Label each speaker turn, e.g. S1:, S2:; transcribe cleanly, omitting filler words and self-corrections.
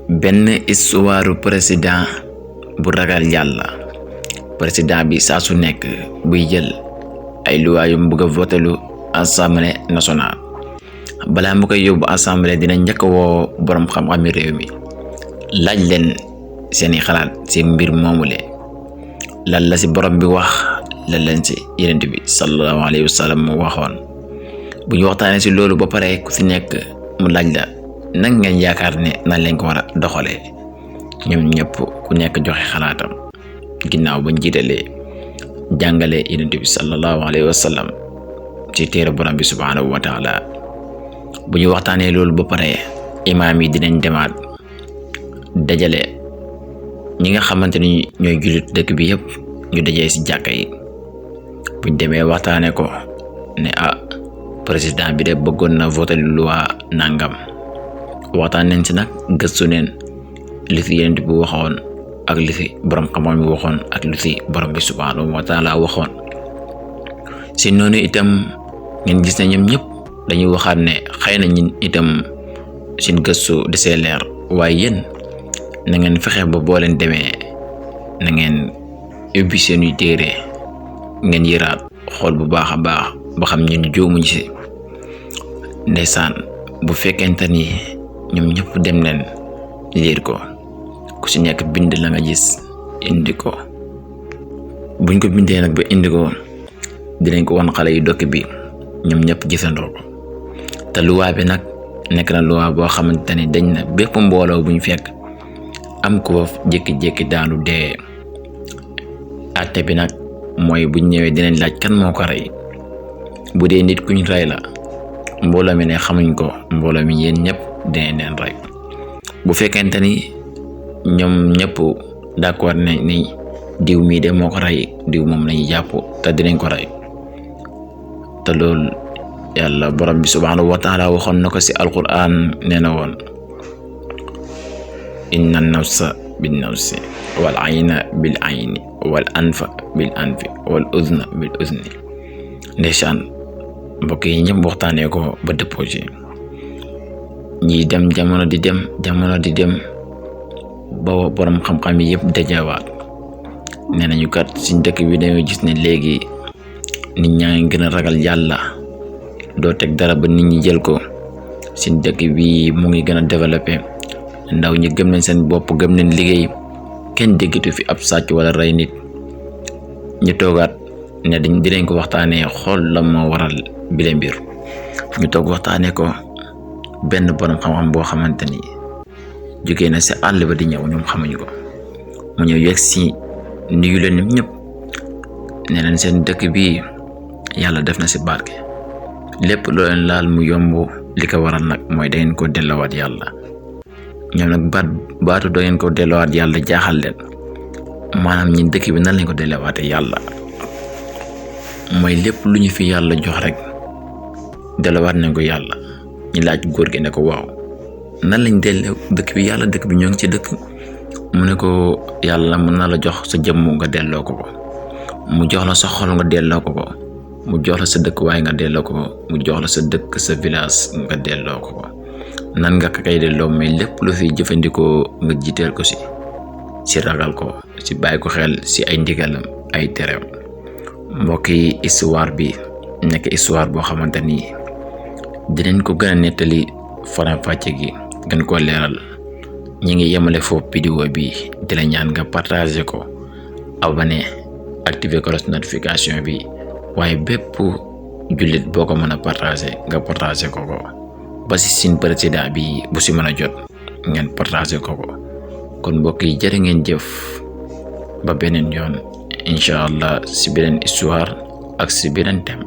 S1: benn histoire président bu ragal yàlla. président bi saa su nekk buy jël ay luwaa yu mu bëgg a votelu assemblée nationale, balaa mu koy yóbbu assemblée dina njëkk a woo borom xam-xami réew mi laaj leen seeni xalaat ci mbir moomule, lan la ci borom bi wax, lan leen ci yonent bi sallallahu alayhi wa sallam mu waxoon. bu ñu waxtaanee ci loolu ba pare ku ci nekk mu laaj la nag ngeen yaakaar ne nan leen ko war a doxalee, ñoom ñëpp ku nekk joxe xalaatam. ginnaaw bañ jiitalee jàngale yonent bi sallallahu alayhi wa sallam ci téere borom bi subhanahu wa taala. bu ñu waxtaanee loolu ba pare imaam yi dinañ demaat dajale ñi nga xamante ni ñooy jullit dëkk bi yëpp ñu dajee ci jàkka yi. buñ demee waxtaanee ko ne président bi de bëggoon na voter loi nangam, waxtaan nañ ci nag gëstu neen li fi yonent bi waxoon ak li fi borom xam-xam bi waxoon ak li fi borom bi subhanahu wa taala waxoon. si noonu itam ngeen gis ne ñoom ñëpp dañuy waxaat ne xëy na ñun itam seen gëstu desee leer, waaye yéen na ngeen fexe ba boo leen demee na ngeen ubbi seeni téere ngeen yëraat xool bu baax a baax ba xam ñun juumuñ si. ndeysaan bu fekkente ni ñoom ñëpp dem leen liir ko, ku si nekk bind la nga gis indi ko. buñ ko bindee nag ba indi ko dinañ ko wan xale yi dokk bi ñoom ñëpp gisandoo ko. te luwaa bi nag nekk na luwaa boo xamante ni dañ na bépp mbooloo buñ fekk am ko jékki-jékki daanu dee, àtte bi nag mooy buñ ñëwee dinañ laaj kan moo ko rey. bu dee nit kuñ rey la mbooloo mi ne xamuñ ko, mbooloo mi yéen ñëpp dinañ leen rey. bu fekkente ni ñoom ñëpp d'accord nañ ni diw mii de moo ko rey, diw moom lañuy jàpp te dinañ ko rey. te loolu yàlla borom bi subhanahu wa taala waxoon na ko ci alquran, nee na woon inna nafsa bin nafsi wal ayna bil ayni wal anfa bil anfi wal uzna bil uzni. ndeysaan mbokk yi ñëpp waxtaanee ko ba dëppoo ci ñiy dem jamono di dem ba borom xam-xam yi yëpp dajawaat nee nañu kat suñ dëkk bi dañoo gis ne léegi nit ñaa ngi gën a ragal yàlla, doo teg dara ba nit ñi jël ko. suñ dëkk bi mu ngi gën a développé, ndaw ñi gëm nañ seen bopp, gëm nañ liggéey, kenn déggatu fi ab sàcc wala rey nit. ñu toogaat ne dinañ ko waxtaanee xool la moo waral bile mbir. ñu toog waxtaanee ko benn borom xam-xam boo xamante ni jógee na si àll ba di ñëw, ñoom xamuñu ko. mu ñëw yegg si nuyu leen ñëpp ne leen seen dëkk bi yàlla def na si barke, lépp loo leen laal mu yomb. li ko waral nag mooy da ngeen ko delloowaat yàlla. ñoom nag baatu da ngeen ko delloowaat yàlla jaaxal leen, maanaam ñun dëkk bi nan lañ ko delloowaatee yàlla. mooy lépp lu ñu fi yàlla jox rek delloowaat nañ ko yàlla. ñu laaj góor gi ne ko waaw nan lañ delloo dëkk bi yàlla, dëkk bi ñoo ngi ci dëkk. mu ne ko yàlla mën na la jox sa jëmm nga delloo ko, mu jox la sa xol nga delloo ko, mu jox la sa dëkk waaye nga delloo ko, mu jox la sa dëkk sa village nga delloo ko. nan nga kay delloo mais lépp lu fi jëfandikoo nga jiiteel ko si ragal ko, si bàyyi ko xel, si ay ndigalam ay tereem. mbokk yi histoire bi nekk histoire boo xamante ni dinañ ko gën a nettali faram-fàcce gi gën koo leeral. ñi ngi yemale foofu vidéo bi di la ñaan nga partager ko, abonné, activer cloche notification bi, waaye bépp jullit boo ko mën a partager nga partager ko ba si sin président bi bu si mën a jot ngeen partager ko. kon mbokk yi jërë ngeen jëf ba beneen yoon incha allah si beneen histoire ak si beneen thème.